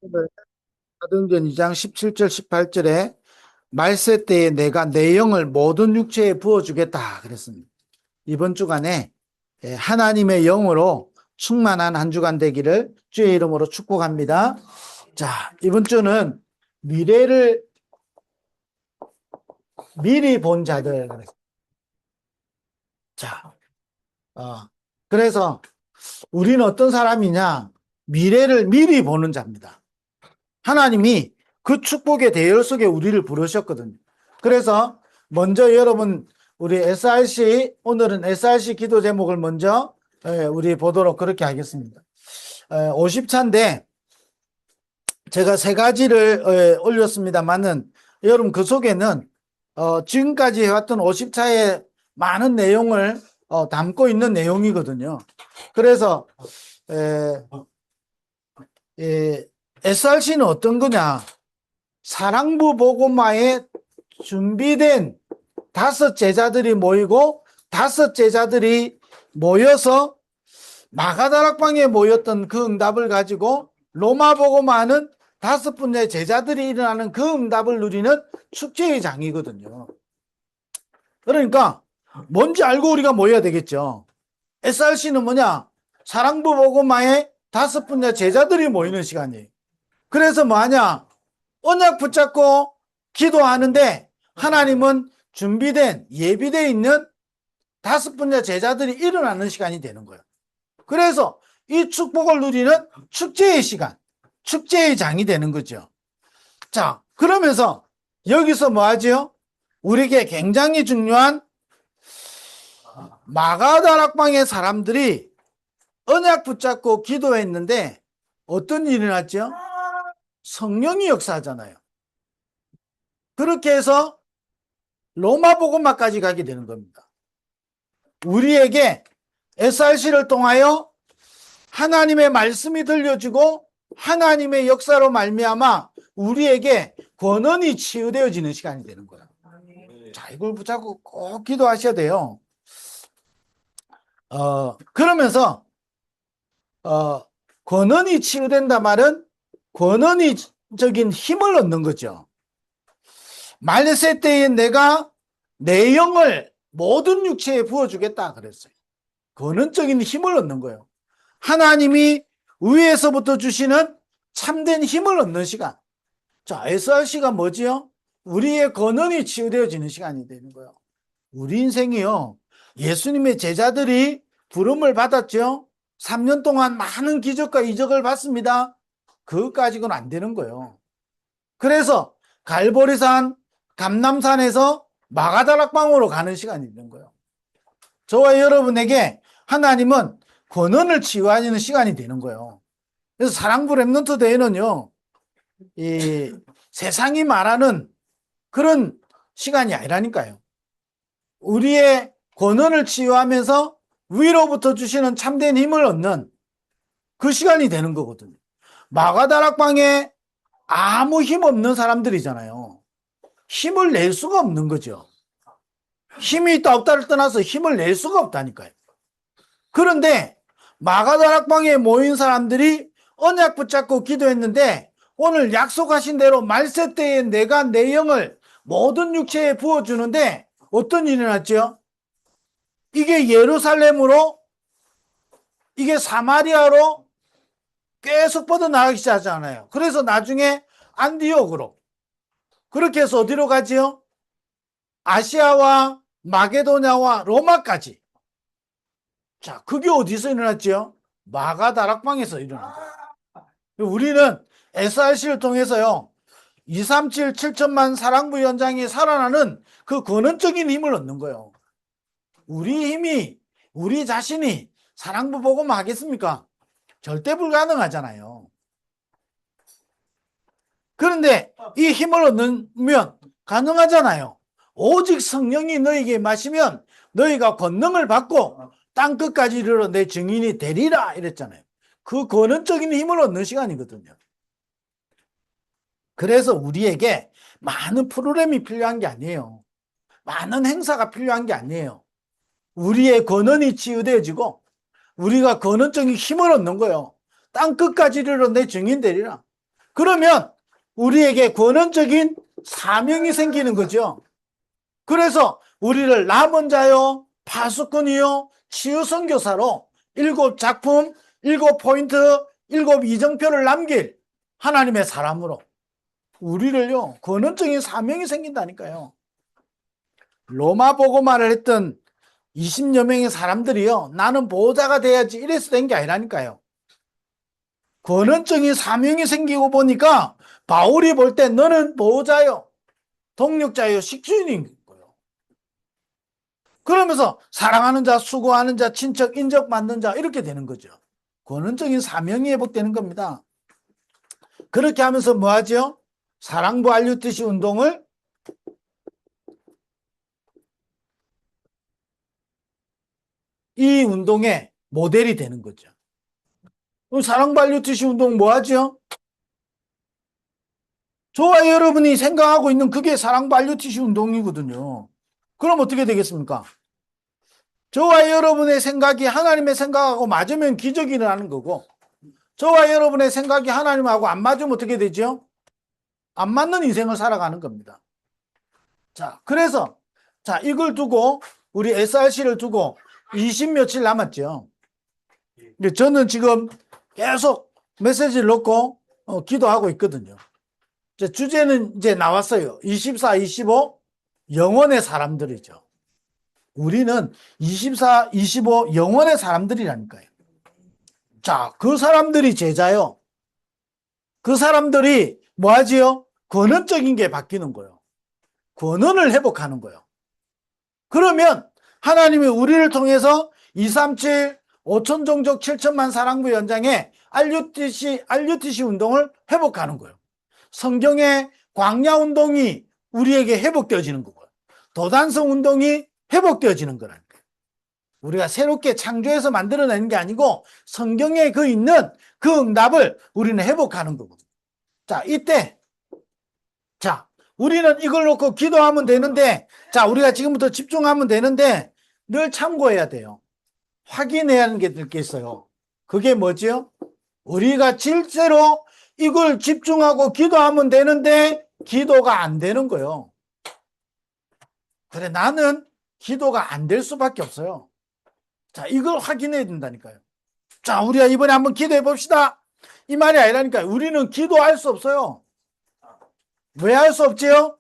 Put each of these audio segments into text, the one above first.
사도행전 2장 17절 18절에 말세 때에 내가 내 영을 모든 육체에 부어주겠다 그랬습니다. 이번 주간에 하나님의 영으로 충만한 한 주간 되기를 주의 이름으로 축복합니다. 자, 이번 주는 미래를 미리 본 자들. 자, 그래서 우리는 어떤 사람이냐? 미래를 미리 보는 자입니다. 하나님이 그 축복의 대열 속에 우리를 부르셨거든요. 그래서 먼저 여러분 우리 SRC 오늘은 SRC 기도 제목을 먼저 우리 보도록 그렇게 하겠습니다. 50차인데 제가 세 가지를 올렸습니다만은 여러분 그 속에는 지금까지 해왔던 50차의 많은 내용을 담고 있는 내용이거든요. 그래서 SRC는 어떤 거냐? 사랑부 복음화에 준비된 5 제자들이 모이고 5 제자들이 모여서 마가다락방에 모였던 그 응답을 가지고 로마 복음화는 5 분의 제자들이 일어나는 그 응답을 누리는 축제의 장이거든요. 그러니까 뭔지 알고 우리가 모여야 되겠죠. SRC는 뭐냐? 사랑부 복음화에 5 분의 제자들이 모이는 시간이에요. 그래서 뭐하냐? 언약 붙잡고 기도하는데 하나님은 준비된 예비되어 있는 5 분의 제자들이 일어나는 시간이 되는 거예요. 그래서 이 축복을 누리는 축제의 시간, 축제의 장이 되는 거죠. 자, 그러면서 여기서 뭐 하죠? 우리에게 굉장히 중요한 마가다락방의 사람들이 언약 붙잡고 기도했는데 어떤 일이 났죠? 성령이 역사하잖아요. 그렇게 해서 로마 복음화까지 가게 되는 겁니다. 우리에게 SRC를 통하여 하나님의 말씀이 들려지고 하나님의 역사로 말미암아 우리에게 권한이 치유되어지는 시간이 되는 거예요. 자, 이걸 붙잡고 꼭 기도하셔야 돼요. 그러면서 권한이 치유된다 말은 권한이적인 힘을 얻는 거죠. 말세 때에 내가 내 영을 모든 육체에 부어주겠다 그랬어요. 권한적인 힘을 얻는 거예요. 하나님이 위에서부터 주시는 참된 힘을 얻는 시간. 자, SRC가 뭐지요? 우리의 권한이 치유되어지는 시간이 되는 거예요. 우리 인생이요. 예수님의 제자들이 부름을 받았죠. 3년 동안 많은 기적과 이적을 받습니다. 그것까지는 안 되는 거예요. 그래서 갈보리산, 감남산에서 마가다락방으로 가는 시간이 있는 거예요. 저와 여러분에게 하나님은 권한을 치유하는 시간이 되는 거예요. 그래서 사랑부 랩넌트 대회는요, 이 세상이 말하는 그런 시간이 아니라니까요. 우리의 권한을 치유하면서 위로부터 주시는 참된 힘을 얻는 그 시간이 되는 거거든요. 마가다락방에 아무 힘 없는 사람들이잖아요. 힘을 낼 수가 없는 거죠. 힘이 있다 없다를 떠나서 힘을 낼 수가 없다니까요. 그런데 마가다락방에 모인 사람들이 언약 붙잡고 기도했는데 오늘 약속하신 대로 말세 때에 내가 내 영을 모든 육체에 부어주는데 어떤 일이 났죠? 이게 예루살렘으로 이게 사마리아로 계속 뻗어나가기 시작하잖아요. 그래서 나중에 안디옥으로 그렇게 해서 어디로 가지요? 아시아와 마게도냐와 로마까지. 자, 그게 어디서 일어났지요? 마가다락방에서 일어난 거예요. 우리는 SRC를 통해서요, 237 7천만 사랑부 현장이 살아나는 그 근원적인 힘을 얻는 거예요. 우리 힘이, 우리 자신이 사랑부 복음화 하겠습니까? 절대 불가능하잖아요. 그런데 이 힘을 얻으면 가능하잖아요. 오직 성령이 너에게 마시면 너희가 권능을 받고 땅 끝까지 이르러 내 증인이 되리라 이랬잖아요. 그 근원적인 힘을 얻는 시간이거든요. 그래서 우리에게 많은 프로그램이 필요한 게 아니에요. 많은 행사가 필요한 게 아니에요. 우리의 권한이 치유되어지고 우리가 근원적인 힘을 얻는 거예요. 땅 끝까지 이르러 내 증인 되리라. 그러면 우리에게 권원적인 사명이 생기는 거죠. 그래서 우리를 남은 자요, 파수꾼이요, 치유 선교사로 7작품, 7포인트, 7이정표를 남길 하나님의 사람으로 우리를요, 권원적인 사명이 생긴다니까요. 로마 복음화를 했던 20여 명의 사람들이요, 나는 보호자가 돼야지 이래서 된 게 아니라니까요. 권원적인 사명이 생기고 보니까 바울이 볼 때 너는 보호자요, 동력자요, 식주인인 거예요. 그러면서 사랑하는 자, 수고하는 자, 친척, 인정받는 자 이렇게 되는 거죠. 권원적인 사명이 회복되는 겁니다. 그렇게 하면서 뭐 하죠? 사랑부 알류티시 운동을 이 운동의 모델이 되는 거죠. 그럼 사랑부 알류티시 운동 뭐 하죠? 저와 여러분이 생각하고 있는 그게 사랑부 알류티시 운동이거든요. 그럼 어떻게 되겠습니까? 저와 여러분의 생각이 하나님의 생각하고 맞으면 기적이 일어나는 거고, 저와 여러분의 생각이 하나님하고 안 맞으면 어떻게 되죠? 안 맞는 인생을 살아가는 겁니다. 자, 그래서 자, 이걸 두고 우리 SRC를 두고 20 며칠 남았죠. 저는 지금 계속 메시지를 넣고 기도하고 있거든요. 주제는 이제 나왔어요. 24, 25 영원의 사람들이죠. 우리는 24, 25 영원의 사람들이라니까요. 자, 그 사람들이 제자요. 그 사람들이 뭐 하지요? 권원적인 게 바뀌는 거예요. 권원을 회복하는 거예요. 그러면 하나님이 우리를 통해서 237 5천 종족 7천만 사랑부 연장의 RUTC 운동을 회복하는 거예요. 성경의 광야 운동이 우리에게 회복되어지는 거고요. 도단성 운동이 회복되어지는 거라는 거예요. 우리가 새롭게 창조해서 만들어내는 게 아니고 성경에 그 있는 그 응답을 우리는 회복하는 거거든요. 자, 이때 자, 우리는 이걸 놓고 기도하면 되는데, 자, 우리가 지금부터 집중하면 되는데, 늘 참고해야 돼요. 확인해야 하는 게 있어요. 그게 뭐죠? 우리가 실제로 이걸 집중하고 기도하면 되는데, 기도가 안 되는 거예요. 그래, 나는 기도가 안 될 수밖에 없어요. 자, 이걸 확인해야 된다니까요. 자, 우리가 이번에 한번 기도해 봅시다. 이 말이 아니라니까요. 우리는 기도할 수 없어요. 왜 할 수 없지요?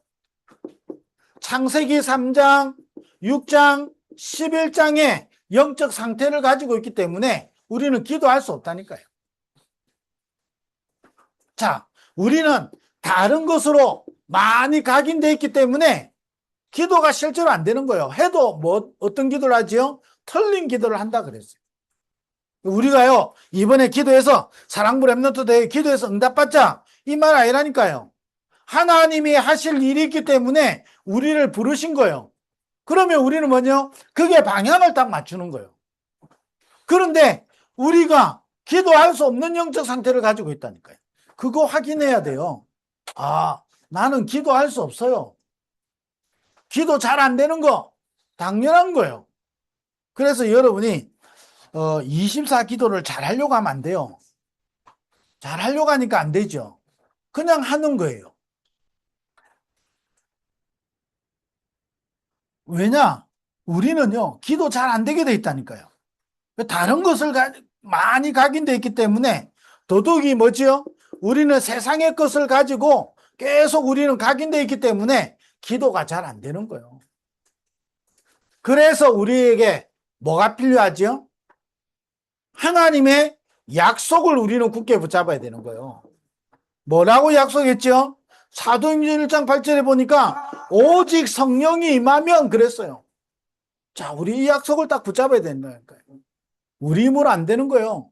창세기 3장, 6장, 11장의 영적 상태를 가지고 있기 때문에 우리는 기도할 수 없다니까요. 자, 우리는 다른 것으로 많이 각인되어 있기 때문에 기도가 실제로 안 되는 거예요. 해도 뭐 어떤 기도를 하지요? 틀린 기도를 한다 그랬어요. 우리가요, 이번에 기도해서 사랑부 랩런트 대회 기도해서 응답받자 이 말 아니라니까요. 하나님이 하실 일이 있기 때문에 우리를 부르신 거예요. 그러면 우리는 뭐냐? 그게 방향을 딱 맞추는 거예요. 그런데 우리가 기도할 수 없는 영적 상태를 가지고 있다니까요. 그거 확인해야 돼요. 아, 나는 기도할 수 없어요. 기도 잘 안 되는 거 당연한 거예요. 그래서 여러분이 24 기도를 잘 하려고 하면 안 돼요. 잘 하려고 하니까 안 되죠. 그냥 하는 거예요. 왜냐? 우리는요, 기도 잘 안 되게 돼 있다니까요. 다른 것을 많이 각인돼 있기 때문에 더더욱이 뭐지요? 우리는 세상의 것을 가지고 계속 우리는 각인돼 있기 때문에 기도가 잘 안 되는 거예요. 그래서 우리에게 뭐가 필요하죠? 하나님의 약속을 우리는 굳게 붙잡아야 되는 거예요. 뭐라고 약속했죠? 사도행전 1장 8절에 보니까 오직 성령이 임하면 그랬어요. 자, 우리 이 약속을 딱 붙잡아야 된다니까요. 우리 힘으로 안 되는 거예요.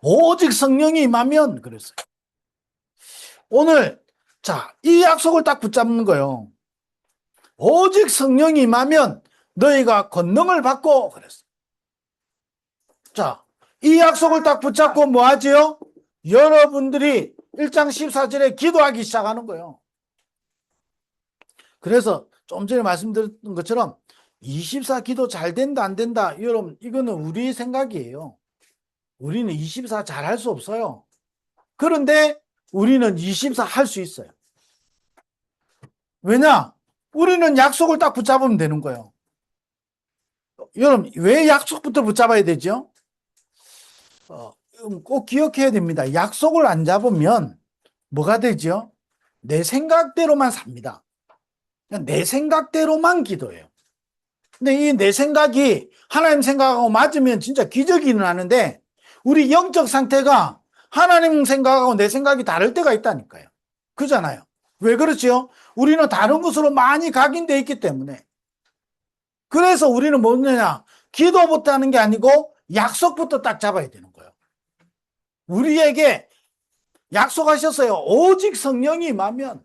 오직 성령이 임하면 그랬어요. 오늘 자, 이 약속을 딱 붙잡는 거예요. 오직 성령이 임하면 너희가 권능을 받고 그랬어요. 자, 이 약속을 딱 붙잡고 뭐 하지요? 여러분들이 1장 14절에 기도하기 시작하는 거예요. 그래서 좀 전에 말씀드렸던 것처럼 24 기도 잘 된다 안 된다 여러분 이거는 우리 생각이에요. 우리는 24 잘할 수 없어요. 그런데 우리는 24 할 수 있어요. 왜냐? 우리는 약속을 딱 붙잡으면 되는 거예요. 여러분, 왜 약속부터 붙잡아야 되죠? 꼭 기억해야 됩니다. 약속을 안 잡으면 뭐가 되죠? 내 생각대로만 삽니다. 그냥 내 생각대로만 기도해요. 근데 이 내 생각이 하나님 생각하고 맞으면 진짜 기적이 일어나는데 우리 영적 상태가 하나님 생각하고 내 생각이 다를 때가 있다니까요. 그잖아요. 왜 그렇지요? 우리는 다른 곳으로 많이 각인되어 있기 때문에. 그래서 우리는 뭐냐? 기도부터 하는 게 아니고 약속부터 딱 잡아야 되는 거예요. 우리에게 약속하셨어요. 오직 성령이 임하면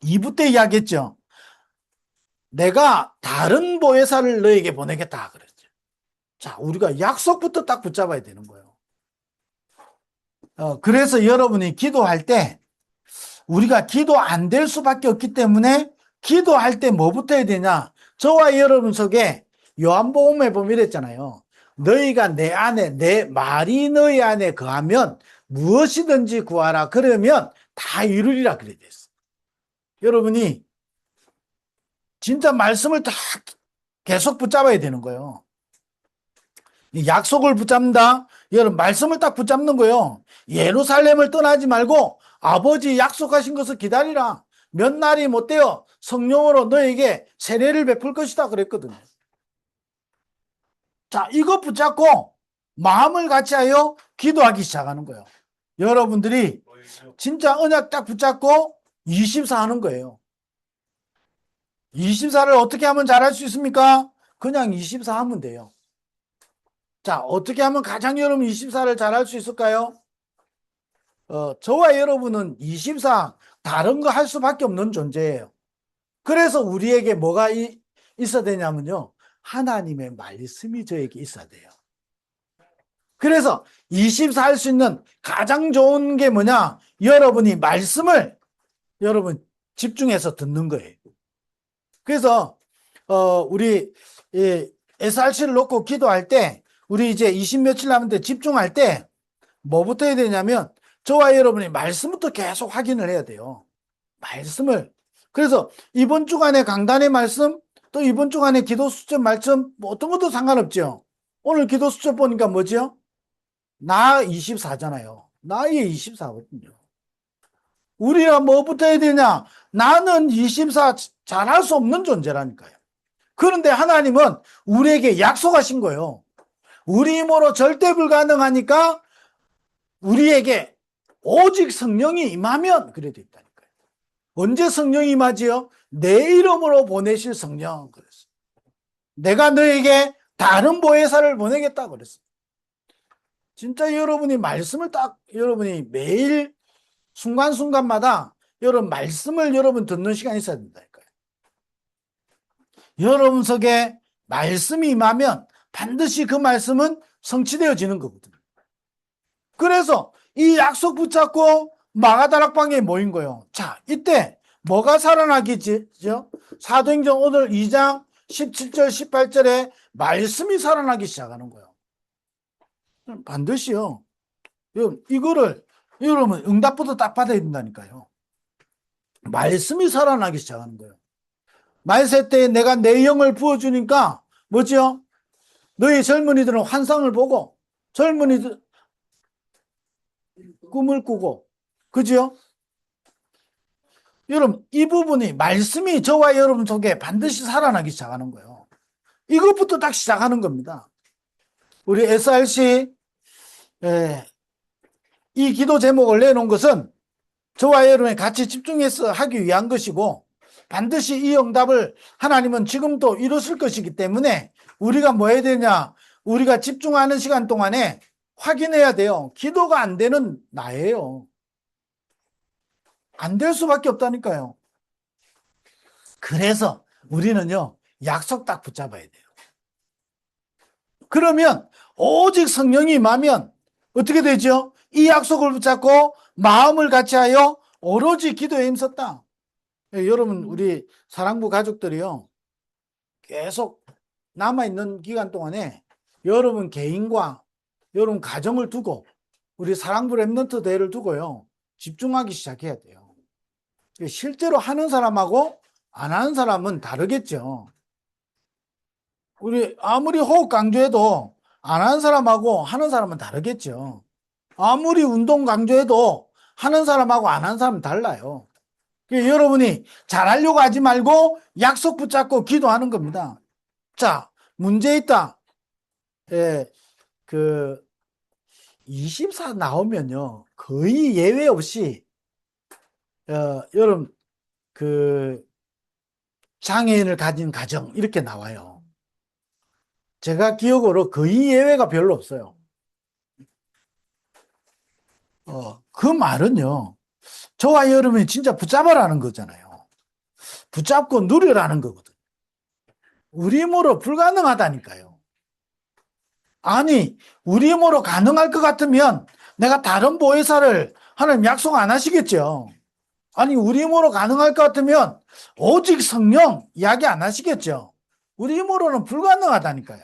2부 때 이야기했죠. 내가 다른 보혜사를 너에게 보내겠다 그랬죠. 자, 우리가 약속부터 딱 붙잡아야 되는 거예요. 그래서 여러분이 기도할 때 우리가 기도 안 될 수밖에 없기 때문에 기도할 때 뭐부터 해야 되냐? 저와 여러분 속에 요한복음에 보면 이랬잖아요. 너희가 내 안에 내 말이 너희 안에 거하면 무엇이든지 구하라 그러면 다 이루리라 그래 됐어. 여러분이 진짜 말씀을 다 계속 붙잡아야 되는 거예요. 약속을 붙잡는다. 여러분 말씀을 딱 붙잡는 거예요. 예루살렘을 떠나지 말고 아버지 약속하신 것을 기다리라. 몇 날이 못 되어 성령으로 너에게 세례를 베풀 것이다 그랬거든요. 자, 이거 붙잡고 마음을 같이하여 기도하기 시작하는 거예요. 여러분들이 진짜 언약 딱 붙잡고 24 하는 거예요. 24를 어떻게 하면 잘할 수 있습니까? 그냥 24 하면 돼요. 자, 어떻게 하면 가장 여러분 24를 잘할 수 있을까요? 저와 여러분은 24 다른 거 할 수밖에 없는 존재예요. 그래서 우리에게 뭐가 있어야 되냐면요. 하나님의 말씀이 저에게 있어야 돼요. 그래서 24 할 수 있는 가장 좋은 게 뭐냐? 여러분이 말씀을 여러분 집중해서 듣는 거예요. 그래서 우리 SRC를 놓고 기도할 때 우리 이제 20 며칠 남은데 집중할 때 뭐부터 해야 되냐면 저와 여러분이 말씀부터 계속 확인을 해야 돼요. 말씀을. 그래서 이번 주간의 강단의 말씀 또 이번 주간의 기도 수첩 말씀 뭐 어떤 것도 상관없죠. 오늘 기도 수첩 보니까 뭐죠? 나 24잖아요. 나의 24거든요. 우리가 뭐부터 해야 되냐? 나는 24 잘할 수 없는 존재라니까요. 그런데 하나님은 우리에게 약속하신 거예요. 우리 힘으로 절대 불가능하니까 우리에게 오직 성령이 임하면 그래 돼 있다니까요. 언제 성령이 임하지요? 내 이름으로 보내실 성령 그랬어요. 내가 너에게 다른 보혜사를 보내겠다 그랬어요. 진짜 여러분이 말씀을 딱 여러분이 매일 순간순간마다 여러분 말씀을 여러분 듣는 시간이 있어야 된다니까요. 여러분 속에 말씀이 임하면 반드시 그 말씀은 성취되어지는 거거든요. 그래서 이 약속 붙잡고 마가다락방에 모인 거예요. 자, 이때 뭐가 살아나기죠? 사도행전 오늘 2장 17절 18절에 말씀이 살아나기 시작하는 거예요. 반드시요. 이거를 여러분 응답부터 딱 받아야 된다니까요. 말씀이 살아나기 시작하는 거예요. 말세 때 내가 내 영을 부어주니까 뭐죠? 너희 젊은이들은 환상을 보고 젊은이들 꿈을 꾸고 그죠? 여러분 이 부분이 말씀이 저와 여러분 속에 반드시 살아나기 시작하는 거예요. 이것부터 딱 시작하는 겁니다. 우리 SRC 이 기도 제목을 내놓은 것은 저와 여러분이 같이 집중해서 하기 위한 것이고 반드시 이 응답을 하나님은 지금도 이루실 것이기 때문에 우리가 뭐 해야 되냐? 우리가 집중하는 시간 동안에 확인해야 돼요. 기도가 안 되는 나예요. 안 될 수밖에 없다니까요. 그래서 우리는요, 약속 딱 붙잡아야 돼요. 그러면 오직 성령이 임하면 어떻게 되죠? 이 약속을 붙잡고 마음을 같이하여 오로지 기도에 힘썼다. 여러분 우리 사랑부 가족들이요 계속 남아있는 기간 동안에 여러분 개인과 여러분 가정을 두고 우리 사랑부 랩넌트 대회를 두고요. 집중하기 시작해야 돼요. 실제로 하는 사람하고 안 하는 사람은 다르겠죠. 우리 아무리 호흡 강조해도 안 하는 사람하고 하는 사람은 다르겠죠. 아무리 운동 강조해도 하는 사람하고 안 하는 사람은 달라요. 여러분이 잘하려고 하지 말고 약속 붙잡고 기도하는 겁니다. 자, 문제 있다. 예, 24 나오면요. 거의 예외 없이, 여러분, 장애인을 가진 가정, 이렇게 나와요. 제가 기억으로 거의 예외가 별로 없어요. 그 말은요. 저와 여러분이 진짜 붙잡으라는 거잖아요. 붙잡고 누리라는 거거든. 우리 힘으로 불가능하다니까요. 아니, 우리 힘으로 가능할 것 같으면 내가 다른 보혜사를 하나님 약속 안 하시겠죠. 아니, 우리 힘으로 가능할 것 같으면 오직 성령 이야기 안 하시겠죠. 우리 힘으로는 불가능하다니까요.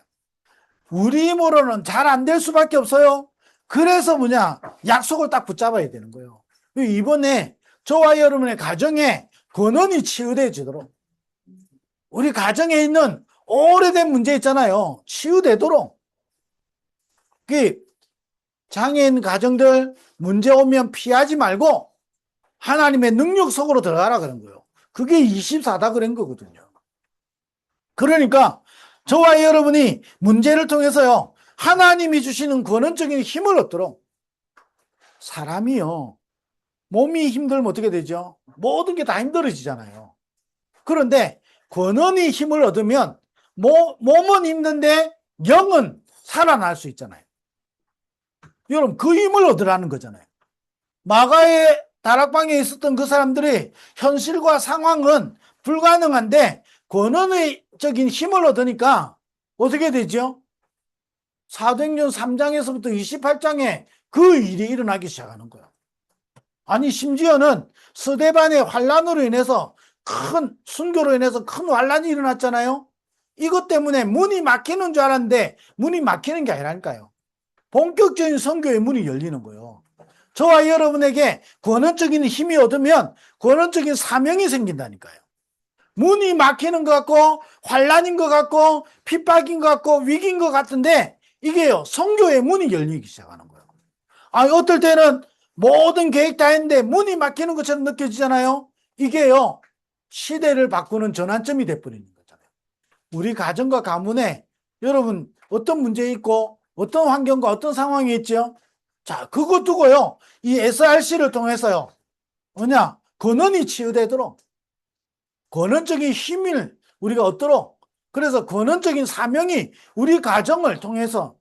우리 힘으로는 잘 안 될 수밖에 없어요. 그래서 약속을 딱 붙잡아야 되는 거예요. 이번에 저와 여러분의 가정에 근원이 치유되지도록, 우리 가정에 있는 오래된 문제 있잖아요. 치유되도록. 장애인 가정들 문제 오면 피하지 말고 하나님의 능력 속으로 들어가라 그런 거예요. 그게 24다 그런 거거든요. 그러니까 저와 여러분이 문제를 통해서요, 하나님이 주시는 근원적인 힘을 얻도록. 사람이요, 몸이 힘들면 어떻게 되죠? 모든 게 다 힘들어지잖아요. 그런데 근원이 힘을 얻으면 몸은 힘든데 영은 살아날 수 있잖아요. 여러분, 그 힘을 얻으라는 거잖아요. 마가의 다락방에 있었던 그 사람들이 현실과 상황은 불가능한데 근원적인 힘을 얻으니까 어떻게 되죠? 사도행전 3장에서부터 28장에 그 일이 일어나기 시작하는 거예요. 아니, 심지어는 스데반의 환란으로 인해서 순교로 인해서 큰 환란이 일어났잖아요. 이것 때문에 문이 막히는 줄 알았는데 문이 막히는 게 아니라니까요. 본격적인 선교의 문이 열리는 거예요. 저와 여러분에게 권원적인 힘이 얻으면 권원적인 사명이 생긴다니까요. 문이 막히는 것 같고 환란인 것 같고 핍박인 것 같고 위기인 것 같은데 이게요, 선교의 문이 열리기 시작하는 거예요. 어떨 때는 모든 계획 다 했는데 문이 막히는 것처럼 느껴지잖아요. 이게요, 시대를 바꾸는 전환점이 돼버리는 거잖아요. 우리 가정과 가문에 여러분 어떤 문제 있고 어떤 환경과 어떤 상황이 있죠? 자, 그거 두고요, 이 SRC를 통해서요, 근원이 치유되도록, 근원적인 힘을 우리가 얻도록, 그래서 근원적인 사명이 우리 가정을 통해서,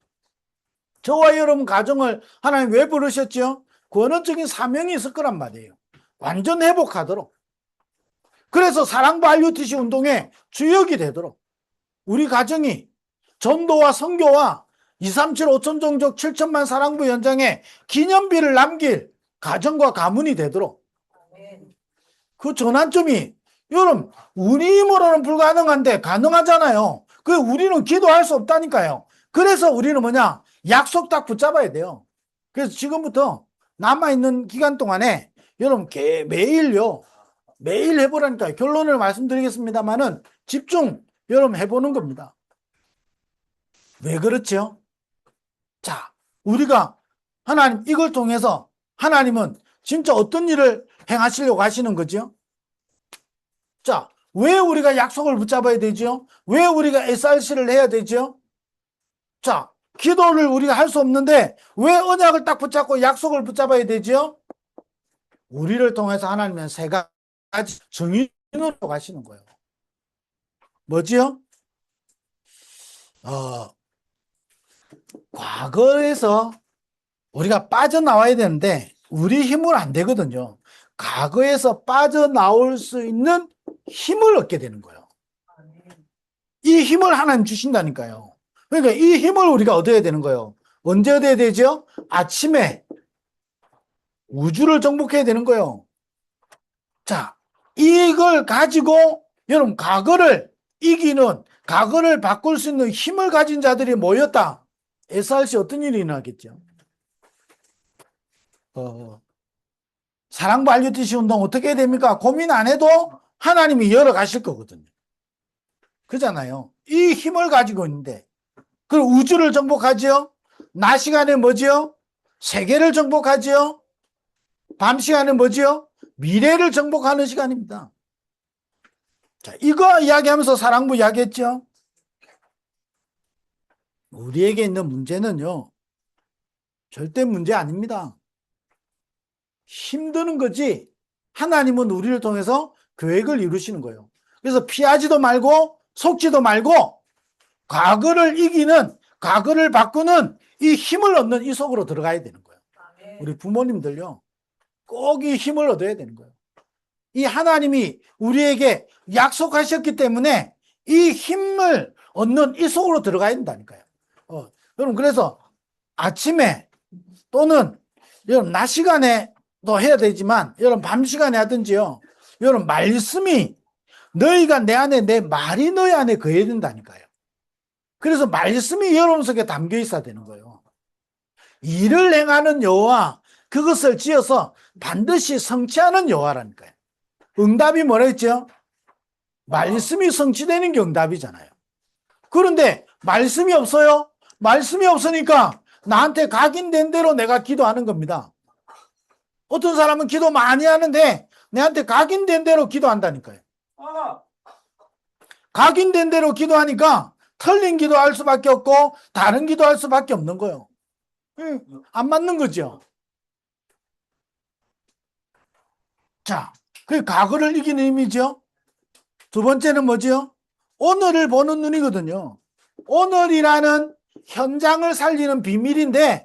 저와 여러분 가정을 하나님 왜 부르셨죠? 근원적인 사명이 있을 거란 말이에요. 완전 회복하도록. 그래서 사랑부 RUTC 운동의 주역이 되도록 우리 가정이 전도와 선교와 237 5천 종족 7천만 사랑부 연장에 기념비를 남길 가정과 가문이 되도록, 그 전환점이, 여러분, 우리 힘으로는 불가능한데 가능하잖아요. 그 우리는 기도할 수 없다니까요. 그래서 우리는 약속 딱 붙잡아야 돼요. 그래서 지금부터 남아있는 기간 동안에 여러분 매일 해보라니까요. 결론을 말씀드리겠습니다만은 집중 여러분 해보는 겁니다. 왜 그렇죠? 자, 우리가 하나님, 이걸 통해서 하나님은 진짜 어떤 일을 행하시려고 하시는 거죠? 자, 왜 우리가 약속을 붙잡아야 되죠? 왜 우리가 SRC를 해야 되죠? 자, 기도를 우리가 할 수 없는데 왜 언약을 딱 붙잡고 약속을 붙잡아야 되죠? 우리를 통해서 하나님은 세 가지 증인으로 가시는 거예요. 뭐지요? 과거에서 우리가 빠져나와야 되는데 우리 힘으로 안 되거든요. 과거에서 빠져나올 수 있는 힘을 얻게 되는 거예요. 이 힘을 하나님 주신다니까요. 그러니까 이 힘을 우리가 얻어야 되는 거예요. 언제 얻어야 되죠? 아침에 우주를 정복해야 되는 거예요. 자, 이걸 가지고 여러분, 과거를 이기는, 과거를 바꿀 수 있는 힘을 가진 자들이 모였다. SRC 어떤 일이 일어나겠죠? 어, 사랑부 RUTC 운동 어떻게 해야 됩니까? 고민 안 해도 하나님이 열어가실 거거든요. 그잖아요. 이 힘을 가지고 있는데, 그 우주를 정복하지요? 낮 시간에 뭐지요? 세계를 정복하지요? 밤 시간에 뭐지요? 미래를 정복하는 시간입니다. 자, 이거 이야기하면서 사랑부 이야기했죠? 우리에게 있는 문제는요, 절대 문제 아닙니다. 힘드는 거지, 하나님은 우리를 통해서 계획을 이루시는 거예요. 그래서 피하지도 말고, 속지도 말고, 과거를 이기는, 과거를 바꾸는 이 힘을 얻는 이 속으로 들어가야 되는 거예요. 우리 부모님들요, 꼭 이 힘을 얻어야 되는 거예요. 이 하나님이 우리에게 약속하셨기 때문에 이 힘을 얻는 이 속으로 들어가야 된다니까요. 여러분, 그래서 아침에 또는 여러분 낮 시간에 도 해야 되지만 여러분 밤 시간에 하든지요. 여러분 말씀이 너희가 내 안에 내 말이 너희 안에 거해야 된다니까요. 그래서 말씀이 여러분 속에 담겨 있어야 되는 거예요. 일을 행하는 여호와 그것을 지어서 반드시 성취하는 여호와라니까요. 응답이 뭐라 했죠? 말씀이 성취되는 게 응답이잖아요. 그런데 말씀이 없어요? 말씀이 없으니까 나한테 각인된 대로 내가 기도하는 겁니다. 어떤 사람은 기도 많이 하는데 내한테 각인된 대로 기도한다니까요. 각인된 대로 기도하니까 틀린 기도할 수밖에 없고 다른 기도할 수밖에 없는 거예요. 안 맞는 거죠. 자, 그 과거를 이기는 힘이죠. 두 번째는 뭐죠? 오늘을 보는 눈이거든요. 오늘이라는 현장을 살리는 비밀인데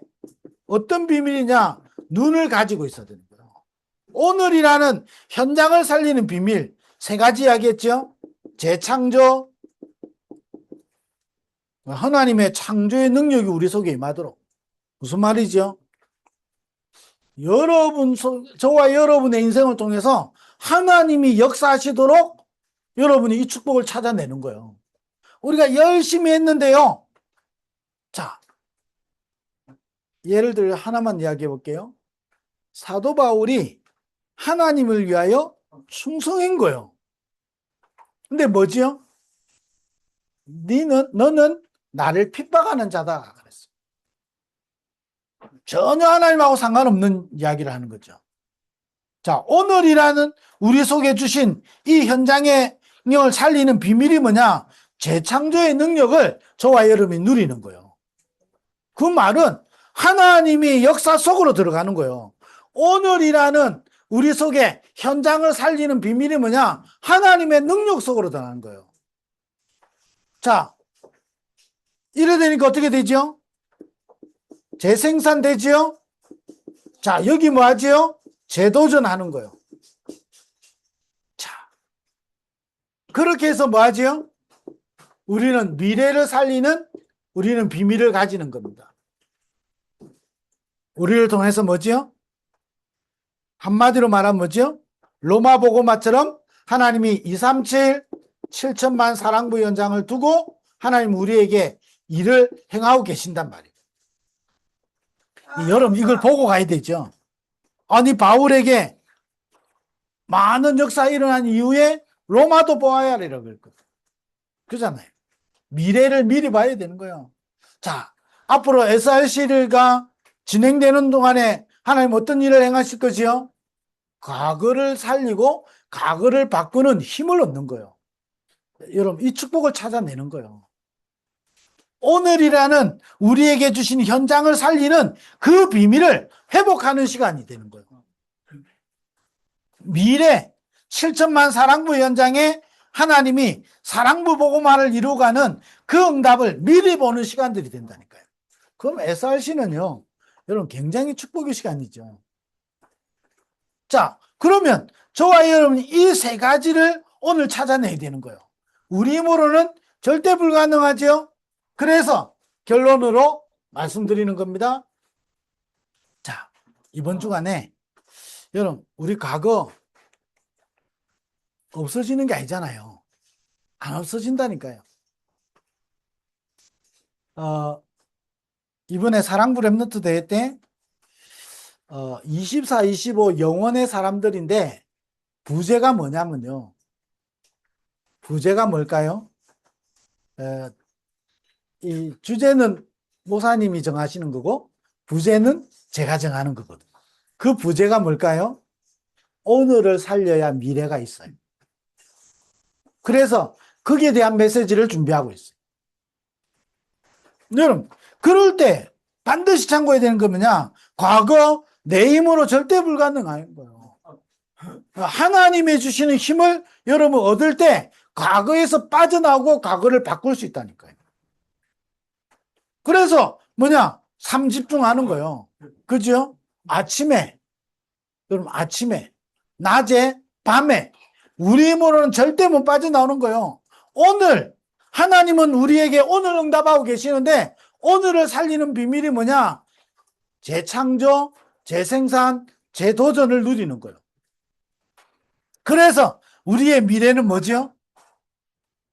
어떤 비밀이냐? 눈을 가지고 있어야 되는 거예요. 오늘이라는 현장을 살리는 비밀 세 가지 이야기했죠. 재창조, 하나님의 창조의 능력이 우리 속에 임하도록. 무슨 말이죠? 저와 여러분의 인생을 통해서 하나님이 역사하시도록 여러분이 이 축복을 찾아내는 거예요. 우리가 열심히 했는데요. 자, 예를 들어 하나만 이야기해 볼게요. 사도 바울이 하나님을 위하여 충성한 거예요. 근데 뭐지요? 너는 나를 핍박하는 자다 그랬어요. 전혀 하나님하고 상관없는 이야기를 하는 거죠. 자, 오늘이라는 우리 속에 주신 이 현장의 능력을 살리는 비밀이 뭐냐? 재창조의 능력을 저와 여러분이 누리는 거예요. 그 말은 하나님이 역사 속으로 들어가는 거예요. 오늘이라는 우리 속에 현장을 살리는 비밀이 뭐냐? 하나님의 능력 속으로 들어가는 거예요. 자, 이래 되니까 어떻게 되죠? 재생산 되지요? 자, 여기 뭐 하지요? 재도전하는 거예요. 자, 그렇게 해서 뭐 하지요? 우리는 미래를 살리는 우리는 비밀을 가지는 겁니다. 우리를 통해서 뭐지요? 한마디로 말하면 뭐지요? 로마 복음화처럼 하나님이 237 7천만 사랑부 연장을 두고 하나님 우리에게 일을 행하고 계신단 말이에요. 여러분 이걸 보고 가야 되죠. 아니 바울에게 많은 역사가 일어난 이후에 로마도 보아야 하리라고 그랬거든요. 그잖아요. 미래를 미리 봐야 되는 거예요. 자, 앞으로 SRC가 진행되는 동안에 하나님 어떤 일을 행하실 것이요? 과거를 살리고 과거를 바꾸는 힘을 얻는 거예요. 여러분 이 축복을 찾아내는 거예요. 오늘이라는 우리에게 주신 현장을 살리는 그 비밀을 회복하는 시간이 되는 거예요. 미래 7천만 사랑부 현장에 하나님이 사랑부 복음화를 이루어가는 그 응답을 미리 보는 시간들이 된다니까요. 그럼 SRC는요, 여러분 굉장히 축복의 시간이죠. 자, 그러면 저와 여러분이 이 세 가지를 오늘 찾아내야 되는 거예요. 우리 힘으로는 절대 불가능하죠. 그래서 결론으로 말씀드리는 겁니다. 자, 이번 주간에 여러분 우리 과거 없어지는 게 아니잖아요. 안 없어진다니까요. 이번에 사랑부 랩너트 대회 때 24, 25 영원의 사람들인데 부제가 뭐냐면요. 부제가 뭘까요? 에, 이 주제는 목사님이 정하시는 거고 부제는 제가 정하는 거거든요. 그 부제가 뭘까요? 오늘을 살려야 미래가 있어요. 그래서 거기에 대한 메시지를 준비하고 있어요. 여러분, 그럴 때 반드시 참고해야 되는 거 뭐냐? 과거 내 힘으로 절대 불가능한 거예요. 하나님이 주시는 힘을 여러분 얻을 때 과거에서 빠져나오고 과거를 바꿀 수 있다니까요. 그래서 뭐냐? 삶 집중하는 거예요. 그죠? 아침에, 여러분 아침에, 낮에, 밤에 우리 힘으로는 절대 못 빠져나오는 거예요. 오늘 하나님은 우리에게 오늘 응답하고 계시는데 오늘을 살리는 비밀이 뭐냐? 재창조, 재생산, 재도전을 누리는 거예요. 그래서 우리의 미래는 뭐죠?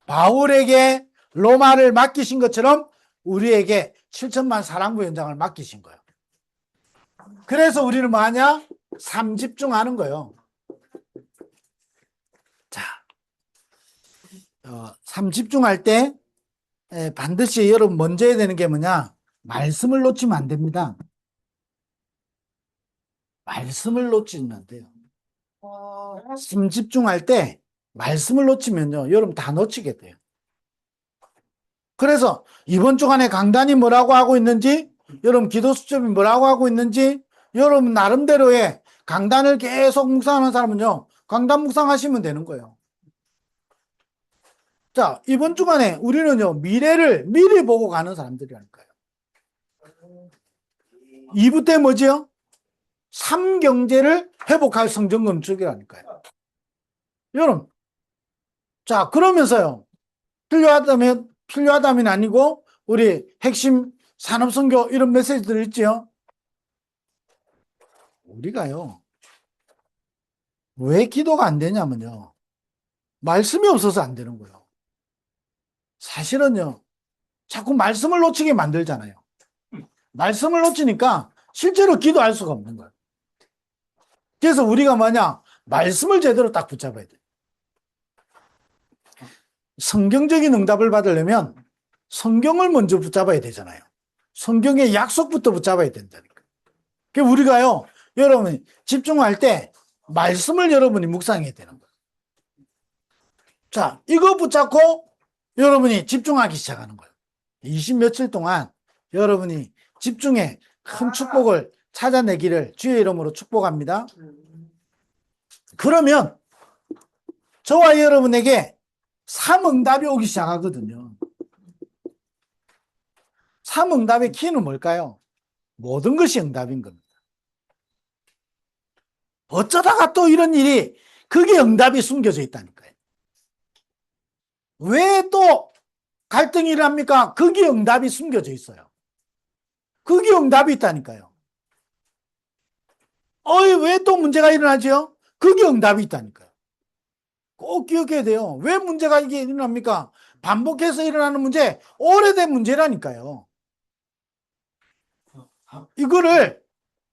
바울에게 로마를 맡기신 것처럼 우리에게 7천만 사랑부 연장을 맡기신 거예요. 그래서 우리는 뭐하냐? 삶 집중하는 거예요. 자, 삶 집중할 때 반드시 여러분 먼저 해야 되는 게 뭐냐? 말씀을 놓치면 안 됩니다. 말씀을 놓치면 안 돼요. 삶 집중할 때 말씀을 놓치면요, 여러분 다 놓치게 돼요. 그래서 이번 주간에 강단이 뭐라고 하고 있는지, 여러분 기도 수첩이 뭐라고 하고 있는지, 여러분 나름대로의 강단을 계속 묵상하는 사람은요, 강단 묵상하시면 되는 거예요. 자, 이번 주간에 우리는요, 미래를 미리 보고 가는 사람들이라니까요. 2부 때 뭐지요? 삼경제를 회복할 성전 건축이라니까요. 여러분, 자, 그러면서요, 필요하다면 아니고, 우리 핵심 산업선교 이런 메시지들 있죠? 우리가요, 왜 기도가 안 되냐면요, 말씀이 없어서 안 되는 거예요. 사실은요, 자꾸 말씀을 놓치게 만들잖아요. 말씀을 놓치니까 실제로 기도할 수가 없는 거예요. 그래서 우리가 뭐냐, 말씀을 제대로 딱 붙잡아야 돼요. 성경적인 응답을 받으려면 성경을 먼저 붙잡아야 되잖아요. 성경의 약속부터 붙잡아야 된다니까. 그러니까 우리가요, 여러분이 집중할 때 말씀을 여러분이 묵상해야 되는 거예요. 자, 이거 붙잡고 여러분이 집중하기 시작하는 거예요. 20 며칠 동안 여러분이 집중해 큰 축복을 찾아내기를 주의 이름으로 축복합니다. 그러면 저와 여러분에게 삼응답이 오기 시작하거든요. 삼응답의 키는 뭘까요? 모든 것이 응답인 겁니다. 어쩌다가 또 이런 일이, 그게 응답이 숨겨져 있다니까요. 왜 또 갈등이 일어납니까? 그게 응답이 숨겨져 있어요. 그게 응답이 있다니까요. 왜 또 문제가 일어나죠? 그게 응답이 있다니까요. 꼭 기억해야 돼요. 왜 문제가 이게 일어납니까? 반복해서 일어나는 문제, 오래된 문제라니까요. 이거를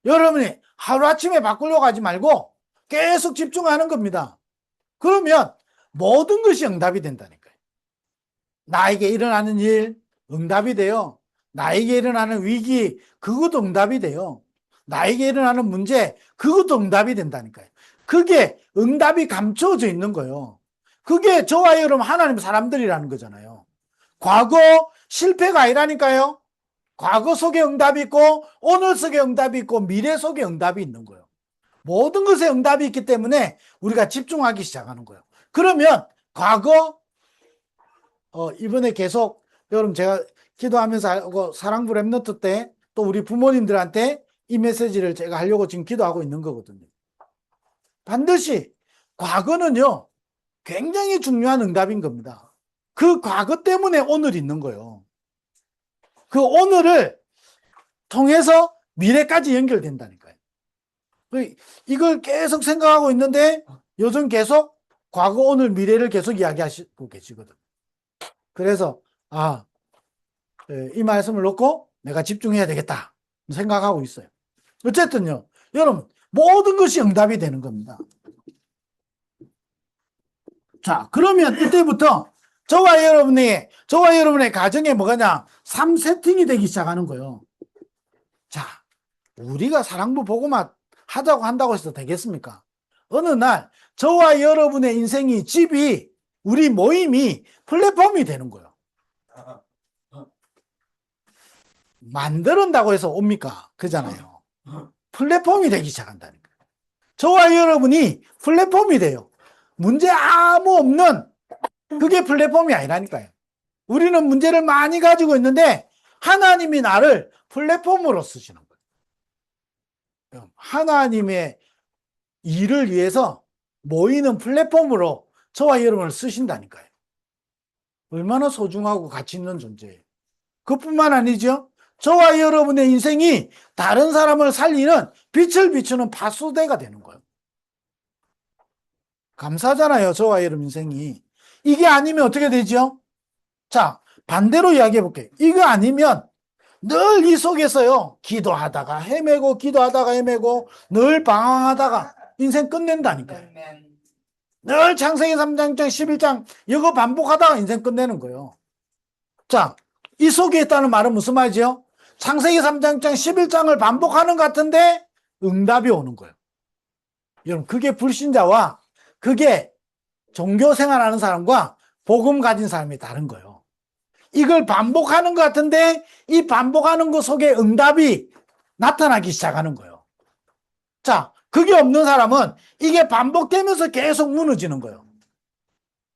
여러분이 하루아침에 바꾸려고 하지 말고 계속 집중하는 겁니다. 그러면 모든 것이 응답이 된다니까요. 나에게 일어나는 일, 응답이 돼요. 나에게 일어나는 위기, 그것도 응답이 돼요. 나에게 일어나는 문제, 그것도 응답이 된다니까요. 그게 응답이 감춰져 있는 거예요. 그게 저와 여러분 하나님 사람들이라는 거잖아요. 과거 실패가 아니라니까요. 과거 속에 응답이 있고 오늘 속에 응답이 있고 미래 속에 응답이 있는 거예요. 모든 것에 응답이 있기 때문에 우리가 집중하기 시작하는 거예요. 그러면 과거 이번에 계속 여러분 제가 기도하면서 하고 사랑부 랩너트 때 또 우리 부모님들한테 이 메시지를 제가 하려고 지금 기도하고 있는 거거든요. 반드시 과거는요, 굉장히 중요한 응답인 겁니다. 그 과거 때문에 오늘 있는 거예요. 그 오늘을 통해서 미래까지 연결된다니까요. 이걸 계속 생각하고 있는데 요즘 계속 과거, 오늘, 미래를 계속 이야기하시고 계시거든요. 그래서 이 말씀을 놓고 내가 집중해야 되겠다 생각하고 있어요. 어쨌든요, 여러분, 모든 것이 응답이 되는 겁니다. 자, 그러면 이때부터 저와 여러분의 가정에 뭐가냐? 3세팅이 되기 시작하는 거예요. 자, 우리가 사랑부 복음화 하자고 한다고 해서 되겠습니까? 어느 날 저와 여러분의 인생이 집이 우리 모임이 플랫폼이 되는 거예요. 만든다고 해서 옵니까? 그잖아요. 플랫폼이 되기 시작한다니까. 저와 여러분이 플랫폼이 돼요. 문제 아무 없는 그게 플랫폼이 아니라니까요. 우리는 문제를 많이 가지고 있는데 하나님이 나를 플랫폼으로 쓰시는 거예요. 하나님의 일을 위해서 모이는 플랫폼으로 저와 여러분을 쓰신다니까요. 얼마나 소중하고 가치 있는 존재예요. 그뿐만 아니죠. 저와 여러분의 인생이 다른 사람을 살리는 빛을 비추는 파수대가 되는 거예요. 감사하잖아요. 저와 여러분 인생이. 이게 아니면 어떻게 되죠? 자, 반대로 이야기해 볼게요. 이거 아니면 늘 이 속에서요. 기도하다가 헤매고 늘 방황하다가 인생 끝낸다니까요. 늘 창세기 3장, 11장 이거 반복하다가 인생 끝내는 거예요. 자, 이 속에 있다는 말은 무슨 말이죠? 창세기 3장, 11장을 반복하는 것 같은데 응답이 오는 거예요. 여러분, 그게 불신자와 그게 종교 생활하는 사람과 복음 가진 사람이 다른 거예요. 이걸 반복하는 것 같은데 이 반복하는 것 속에 응답이 나타나기 시작하는 거예요. 자, 그게 없는 사람은 이게 반복되면서 계속 무너지는 거예요.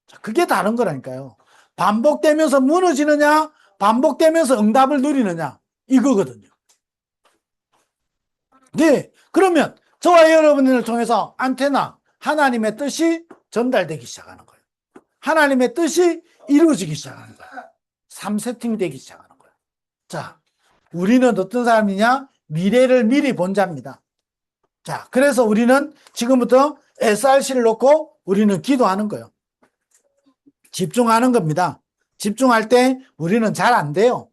자, 그게 다른 거라니까요. 반복되면서 무너지느냐, 반복되면서 응답을 누리느냐, 이거거든요. 네, 그러면 저와 여러분을 통해서 안테나, 하나님의 뜻이 전달되기 시작하는 거예요. 하나님의 뜻이 이루어지기 시작하는 거예요. 3세팅이 되기 시작하는 거예요. 자, 우리는 어떤 사람이냐? 미래를 미리 본 자입니다. 자, 그래서 우리는 지금부터 SRC를 놓고 우리는 기도하는 거예요. 집중하는 겁니다. 집중할 때 우리는 잘 안 돼요.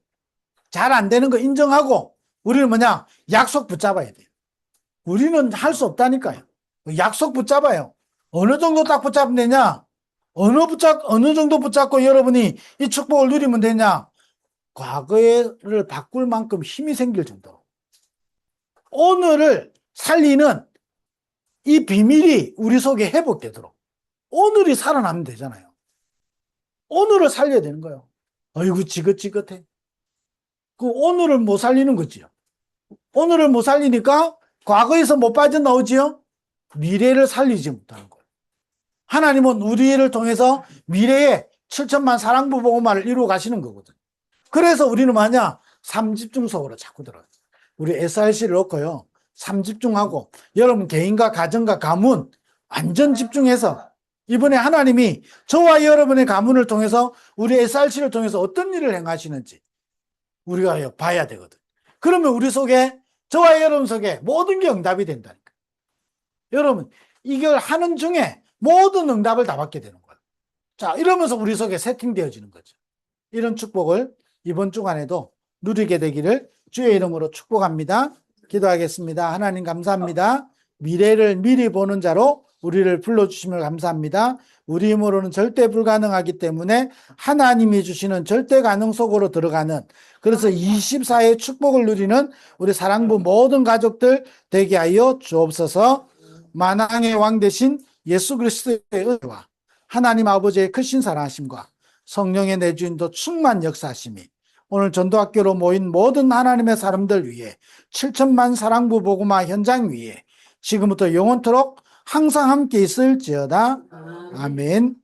잘 안 되는 거 인정하고 우리는 뭐냐? 약속 붙잡아야 돼요. 우리는 할 수 없다니까요. 약속 붙잡아요. 어느 정도 딱 붙잡으면 되냐? 어느 정도 붙잡고 여러분이 이 축복을 누리면 되냐? 과거를 바꿀 만큼 힘이 생길 정도로. 오늘을 살리는 이 비밀이 우리 속에 회복되도록. 오늘이 살아나면 되잖아요. 오늘을 살려야 되는 거예요. 아이고, 지긋지긋해. 그 오늘을 못 살리는 거지요. 오늘을 못 살리니까 과거에서 못 빠져나오지요. 미래를 살리지 못하는 거예요. 하나님은 우리를 통해서 미래에 7천만 사랑부 복음화를 이루어 가시는 거거든요. 그래서 우리는 뭐냐? 3집중 속으로 자꾸 들어요. 우리 SRC를 넣고요. 3집중하고 여러분 개인과 가정과 가문 완전 집중해서 이번에 하나님이 저와 여러분의 가문을 통해서 우리 SRC를 통해서 어떤 일을 행하시는지 우리가 봐야 되거든. 그러면 우리 속에 저와 여러분 속에 모든 게 응답이 된다니까. 여러분 이걸 하는 중에 모든 응답을 다 받게 되는 거예요. 자, 이러면서 우리 속에 세팅되어지는 거죠. 이런 축복을 이번 주간에도 누리게 되기를 주의 이름으로 축복합니다. 기도하겠습니다. 하나님 감사합니다. 미래를 미리 보는 자로 우리를 불러주심을 감사합니다. 우리 힘으로는 절대 불가능하기 때문에 하나님이 주시는 절대 가능 속으로 들어가는, 그래서 24의 축복을 누리는 우리 사랑부 모든 가족들 되게 하여 주옵소서. 만왕의 왕 되신 예수 그리스도의 은혜와 하나님 아버지의 크신 사랑하심과 성령의 내주인도 충만 역사하심이 오늘 전도학교로 모인 모든 하나님의 사람들 위해 7천만 사랑부 복음화 현장 위에 지금부터 영원토록 항상 함께 있을지어다. 아멘.